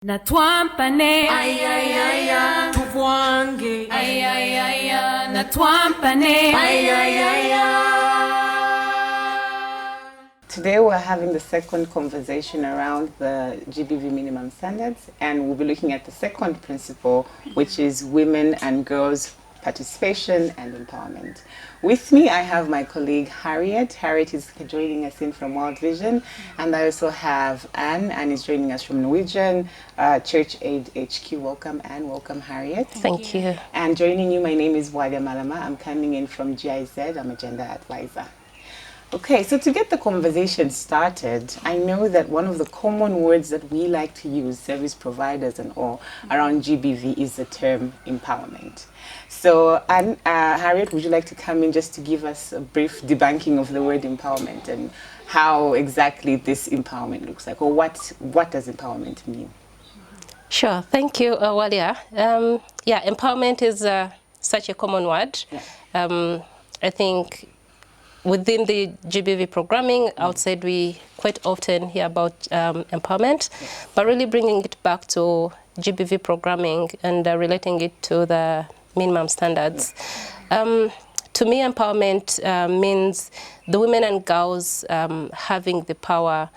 Natwampane ay ay ay ay tuvwange ay ay ay ay natwampane ay ay ay ay. Today we're having the second conversation around the GBV minimum standards, and we'll be looking at the second principle, which is women and girls participation and empowerment. With me, I have my colleague Harriet. Harriet is joining us in from World Vision, and I also have Anne. Anne is joining us from Norwegian Church Aid HQ. Welcome, Anne. Welcome, Harriet. Thank you. And joining you, my name is Wadia Malama. I'm coming in from GIZ. I'm a gender advisor. Okay, so to get the conversation started, I know that one of the common words that we like to use, service providers and all, around GBV is the term empowerment. So, Harriet, would you like to come in just to give us a brief debunking of the word empowerment and how exactly this empowerment looks like, or what does empowerment mean? Sure, thank you, Walia. Yeah, empowerment is such a common word. Yeah. I think within the GBV programming, outside we quite often hear about empowerment, but really bringing it back to GBV programming and relating it to the minimum standards. To me, empowerment means the women and girls having the power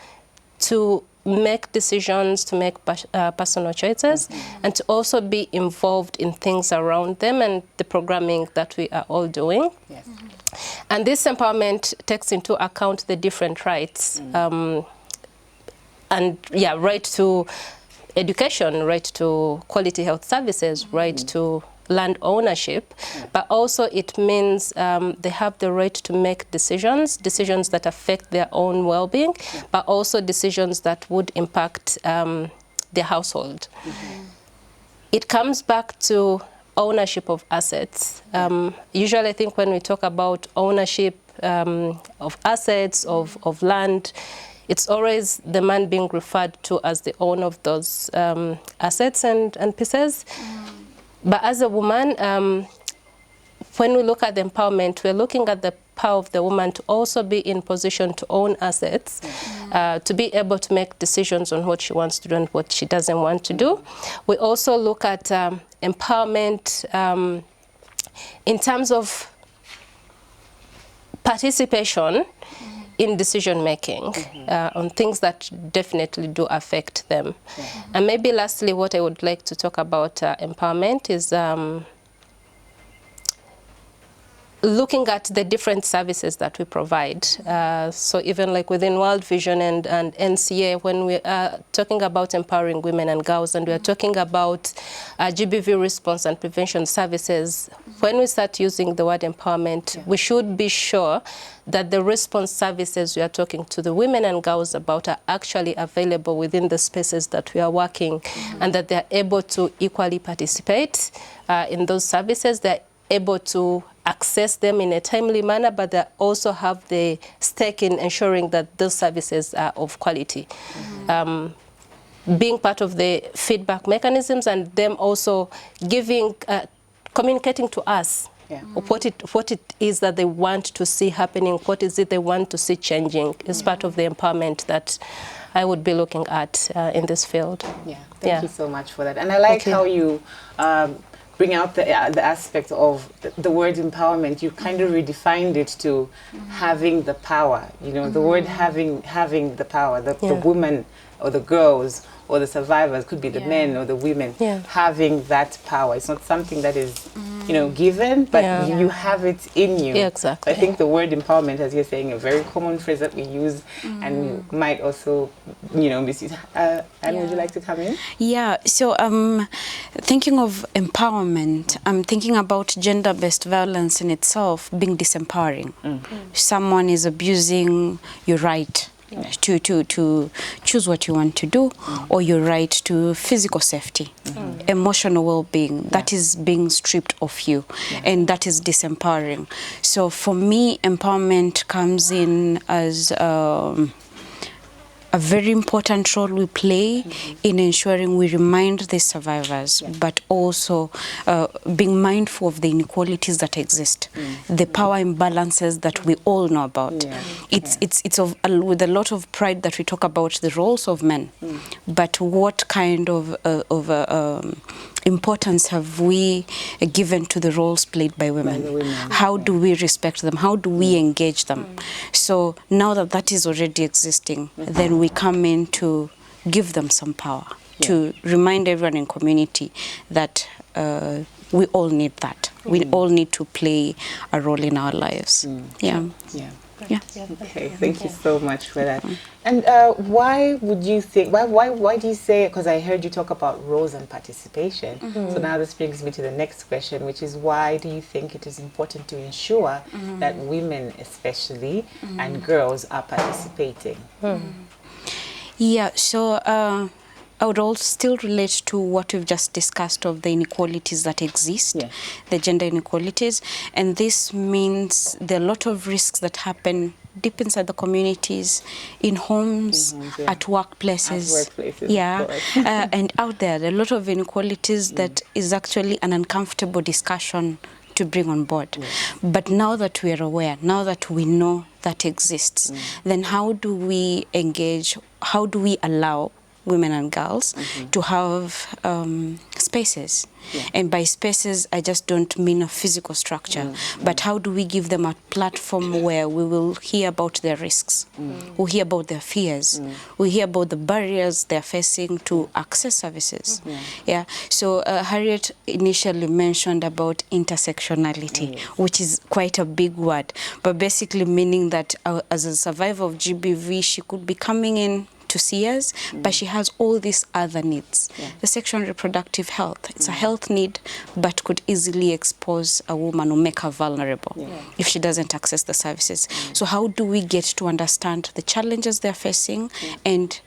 to make decisions, to make personal choices, and to also be involved in things around them and the programming that we are all doing. Yes. And this empowerment takes into account the different rights, and yeah, right to education, right to quality health services, right to land ownership, but also it means they have the right to make decisions that affect their own well-being, but also decisions that would impact their household. It comes back to ownership of assets. Usually I think when we talk about ownership of assets, of land, it's always the man being referred to as the owner of those assets and pieces. But as a woman, when we look at the empowerment, we're looking at the power of the woman to also be in position to own assets, to be able to make decisions on what she wants to do and what she doesn't want to do. We also look at empowerment in terms of participation in decision making on things that definitely do affect them. And maybe lastly, what I would like to talk about empowerment is looking at the different services that we provide. So even like within World Vision and NCA, when we are talking about empowering women and girls, and we are talking about GBV response and prevention services, when we start using the word empowerment, we should be sure that the response services we are talking to the women and girls about are actually available within the spaces that we are working, and that they are able to equally participate in those services. They're able to access them in a timely manner, but they also have the stake in ensuring that those services are of quality. Being part of the feedback mechanisms, and them also giving, communicating to us what it is that they want to see happening, what is it they want to see changing, is part of the empowerment that I would be looking at in this field. Thank you so much for that. And I like how you bring out the aspect of the word empowerment. You kind of redefined it to having the power. You know, the word having the power, the woman or the girls or the survivors, could be the men or the women, having that power. It's not something that is, you know, given, but you have it in you. Yeah, exactly. I think the word empowerment, as you're saying, a very common phrase that we use, and we might also, you know, misuse. Anne, would you like to come in? Yeah, so thinking of empowerment, I'm thinking about gender-based violence in itself being disempowering. Someone is abusing your right to choose what you want to do, or your right to physical safety, emotional well-being, that is being stripped of you, and that is disempowering. So for me, empowerment comes in as a very important role we play in ensuring we remind the survivors, but also being mindful of the inequalities that exist, the power imbalances that we all know about. It's with a lot of pride that we talk about the roles of men, but what kind of importance have we given to the roles played by women? How do we respect them? How do we engage them? So now that that is already existing, then we come in to give them some power, to remind everyone in community that we all need that. We all need to play a role in our lives. Yeah. Okay, thank you so much for that. And why would you think, why do you say, because I heard you talk about roles and participation, so now this brings me to the next question, which is why do you think it is important to ensure that women especially and girls are participating? Yeah, so I would also still relate to what we've just discussed of the inequalities that exist, the gender inequalities, and this means there are a lot of risks that happen deep inside the communities, in homes, at workplaces, and out there. There are a lot of inequalities that is actually an uncomfortable discussion to bring on board. But now that we are aware, now that we know that exists, then how do we engage, how do we allow women and girls to have spaces? And by spaces, I just don't mean a physical structure, but how do we give them a platform where we will hear about their risks, we'll hear about their fears, we'll hear about the barriers they're facing to access services. So Harriet initially mentioned about intersectionality, which is quite a big word, but basically meaning that as a survivor of GBV, she could be coming in to see us, but she has all these other needs. The sexual and reproductive health, it's a health need, but could easily expose a woman or make her vulnerable if she doesn't access the services. So how do we get to understand the challenges they're facing and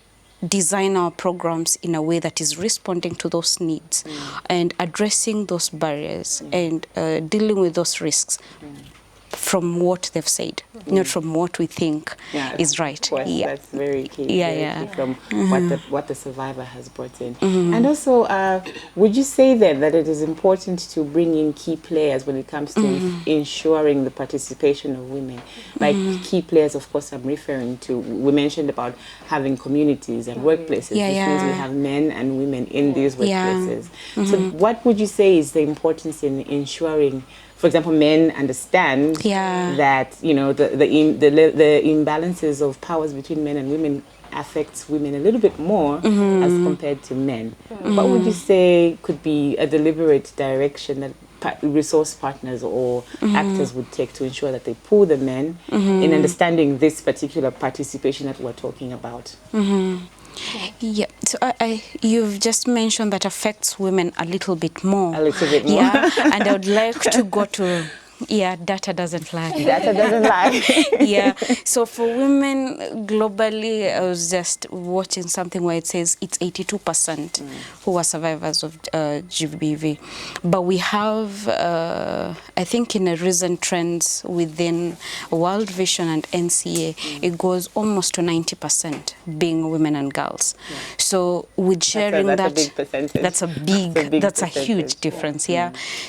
design our programs in a way that is responding to those needs and addressing those barriers and dealing with those risks from what they've said, not from what we think is right. Of course, that's very key. Key from what the survivor has brought in. And also, would you say then that it is important to bring in key players when it comes to ensuring the participation of women? Like key players, of course, I'm referring to, we mentioned about having communities and workplaces, which means we have men and women in these workplaces. So what would you say is the importance in ensuring, for example, men understand that, you know, the imbalances of powers between men and women affects women a little bit more as compared to men. What would you say could be a deliberate direction that resource partners or actors would take to ensure that they pull the men in understanding this particular participation that we're talking about? Yeah, so you've just mentioned that affects women a little bit more. A little bit more. And I would like to go to, data doesn't lie. Data doesn't lie. So for women globally, I was just watching something where it says it's 82% who are survivors of GBV. But we have, I think in a recent trends within World Vision and NCA, it goes almost to 90% being women and girls. So with sharing that's a big percentage. That's a huge difference,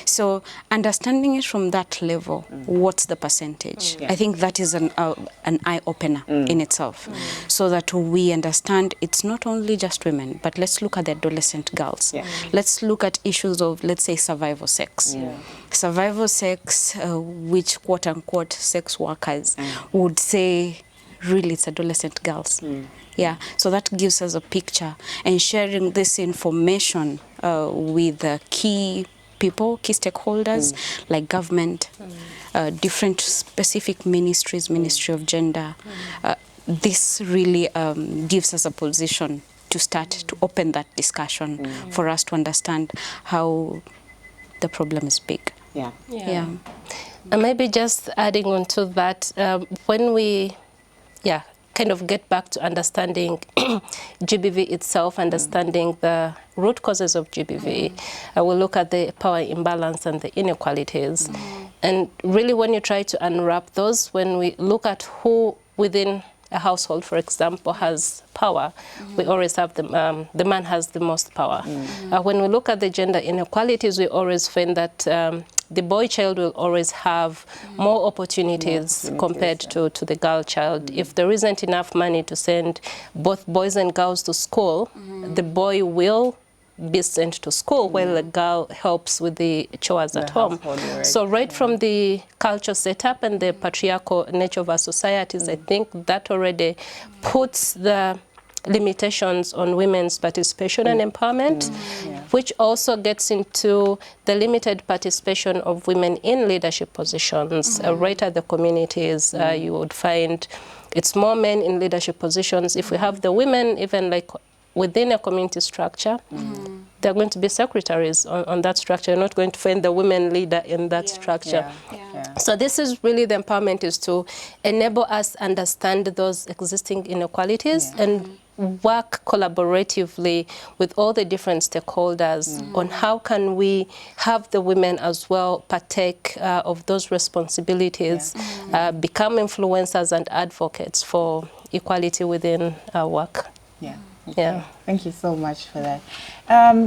So understanding it from that level, what's the percentage? I think that is an eye-opener in itself, so that we understand it's not only just women, but let's look at the adolescent girls. Let's look at issues of, let's say, survival sex. Survival sex, which quote-unquote sex workers would say, really, it's adolescent girls. So that gives us a picture, and sharing this information with key people, key stakeholders like government, different specific ministries, Ministry of Gender. This really gives us a position to start to open that discussion for us to understand how the problem is big. And maybe just adding on to that, when we kind of get back to understanding GBV itself, understanding the root causes of GBV. We'll look at the power imbalance and the inequalities. And really when you try to unwrap those, when we look at who within a household, for example, has power, we always have the man has the most power. When we look at the gender inequalities, we always find that the boy child will always have more opportunities compared to the girl child. If there isn't enough money to send both boys and girls to school, the boy will be sent to school while the girl helps with the chores at home. So right from the culture setup and the patriarchal nature of our societies, I think that already puts the limitations on women's participation and empowerment, which also gets into the limited participation of women in leadership positions. Right at the communities, you would find it's more men in leadership positions. If we have the women, even like within a community structure, they're going to be secretaries on that structure. You're not going to find the women leader in that structure. So this is really the empowerment, is to enable us understand those existing inequalities and work collaboratively with all the different stakeholders on how can we have the women as well partake of those responsibilities, become influencers and advocates for equality within our work. Okay. Thank you so much for that.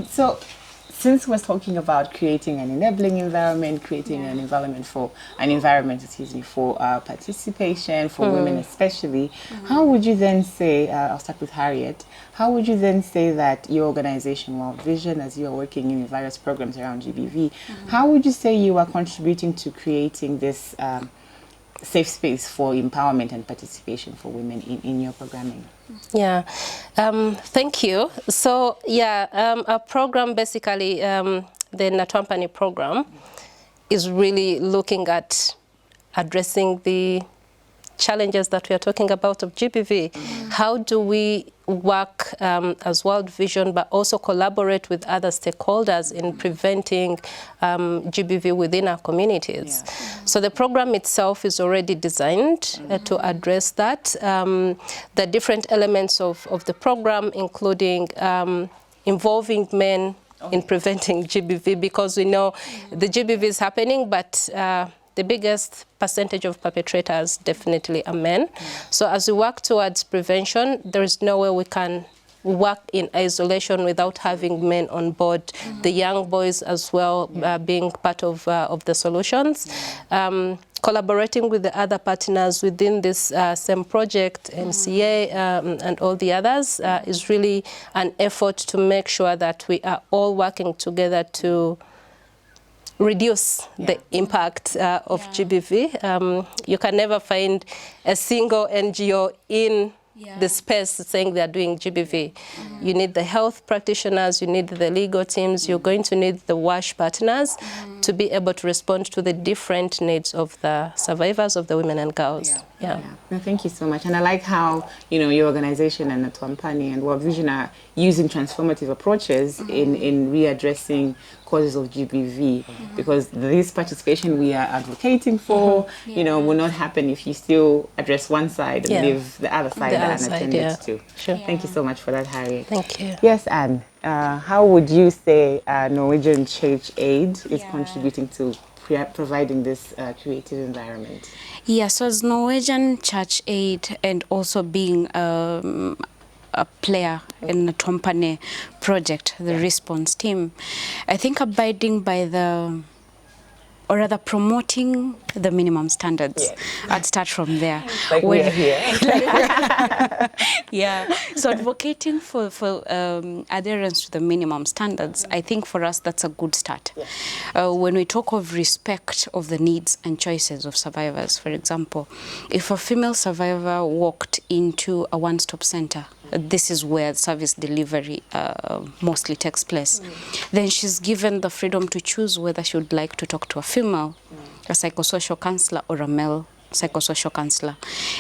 So since we're talking about creating an enabling environment, creating an environment for participation for women especially, how would you then say, I'll start with Harriet, how would you then say that your organization, World Vision, as you are working in various programs around GBV, how would you say you are contributing to creating this safe space for empowerment and participation for women in your programming? Thank you. So our program, basically the Natwampane program, is really looking at addressing the challenges that we are talking about of GBV. How do we work as World Vision, but also collaborate with other stakeholders in preventing GBV within our communities? So the program itself is already designed to address that. The different elements of the program, including involving men in preventing GBV, because we know the GBV is happening, but the biggest percentage of perpetrators definitely are men. So as we work towards prevention, there is no way we can work in isolation without having men on board, the young boys as well being part of the solutions. Collaborating with the other partners within this same project, MCA and all the others, is really an effort to make sure that we are all working together to reduce the impact of GBV. You can never find a single NGO in the space saying they're doing GBV. You need the health practitioners, you need the legal teams, you're going to need the WASH partners to be able to respond to the different needs of the survivors, of the women and girls. No, thank you so much. And I like how, your organization and Natwampane and World Vision are using transformative approaches in readdressing causes of GBV, because this participation we are advocating for, will not happen if you still address one side and leave the other side unattended to. Thank you so much for that, Harriet. Thank you. Yes, Anne, how would you say Norwegian Church Aid is contributing to providing this creative environment? So as Norwegian Church Aid, and also being a player in the Natwampane project, the response team, I think abiding by or rather promoting the minimum standards. I'd start from there. Like we're here. So advocating for adherence to the minimum standards, I think for us that's a good start. When we talk of respect of the needs and choices of survivors, for example, if a female survivor walked into a one-stop center, this is where service delivery mostly takes place, then she's given the freedom to choose whether she would like to talk to a female, a psychosocial counselor, or a male psychosocial counselor.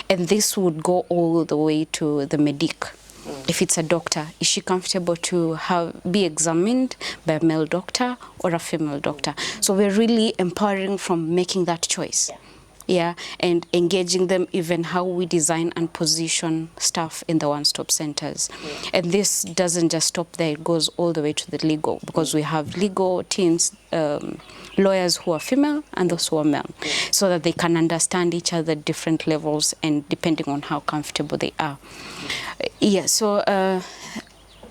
And this would go all the way to the medic. If it's a doctor, is she comfortable to be examined by a male doctor or a female doctor? So we're really empowering from making that choice. yeah, and engaging them even how we design and position staff in the one-stop centers. And this doesn't just stop there, it goes all the way to the legal, because we have legal teams, lawyers who are female and those who are male, so that they can understand each other at different levels and depending on how comfortable they are. Yeah, so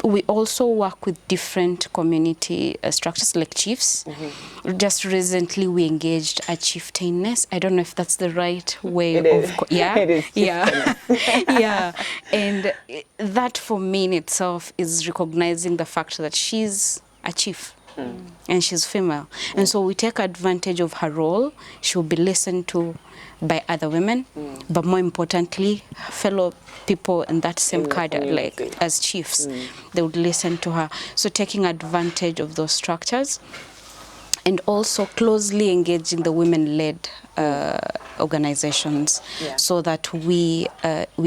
we also work with different community structures like chiefs. Just recently we engaged a chieftainess. I don't know if that's the right way yeah. It is Yeah. Yeah. And that for me in itself is recognizing the fact that she's a chief. And she's female. And so we take advantage of her role. She'll be listened to by other women, but more importantly, fellow people in that same cadre, like as chiefs, they would listen to her. So taking advantage of those structures, and also closely engaging the women-led organizations, so that we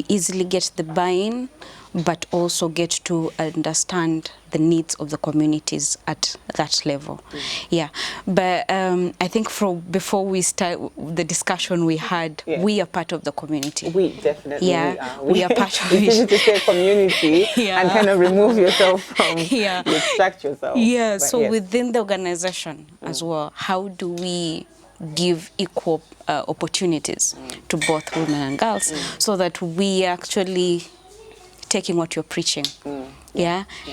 easily get the buy-in, but also get to understand the needs of the communities at that level. Yeah, but I think before we start the discussion we had, we are part of the community. We definitely are. We are part of it. It's easy to say community and kind of remove yourself from, you extract yourself. Yeah, but so within the organization as well, how do we give equal opportunities to both women and girls, so that we actually taking what you're preaching,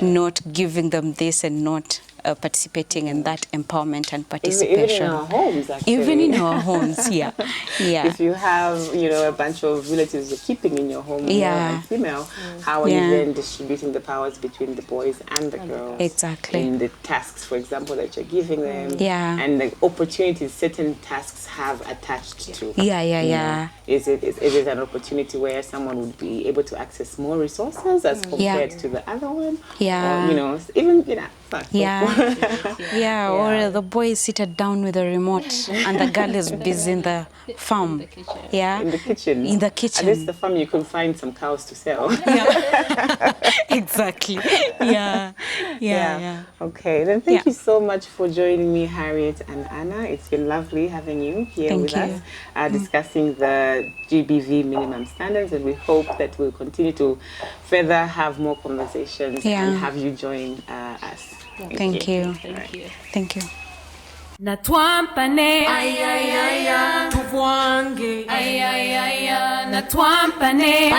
not giving them this and not participating in that empowerment and participation. Even in our homes, actually. Even in our homes, yeah. If you have, a bunch of relatives you're keeping in your home, male and female, how are you then distributing the powers between the boys and the girls? Exactly. In the tasks, for example, that you're giving them. Yeah. And the opportunities certain tasks have attached to. Is it an opportunity where someone would be able to access more resources as compared to the other one? Yeah. Or, even, or the boy is seated down with the remote and the girl is busy in the farm. In the kitchen. In the kitchen. At least the farm you could find some cows to sell. Exactly. Yeah. Okay, then thank you so much for joining me, Harriet and Anna. It's been lovely having you here with us, discussing the GBV minimum standards, and we hope that we'll continue to further have more conversations and have you join us. Thank you. Thank you. Na twampane tuvwange na twampane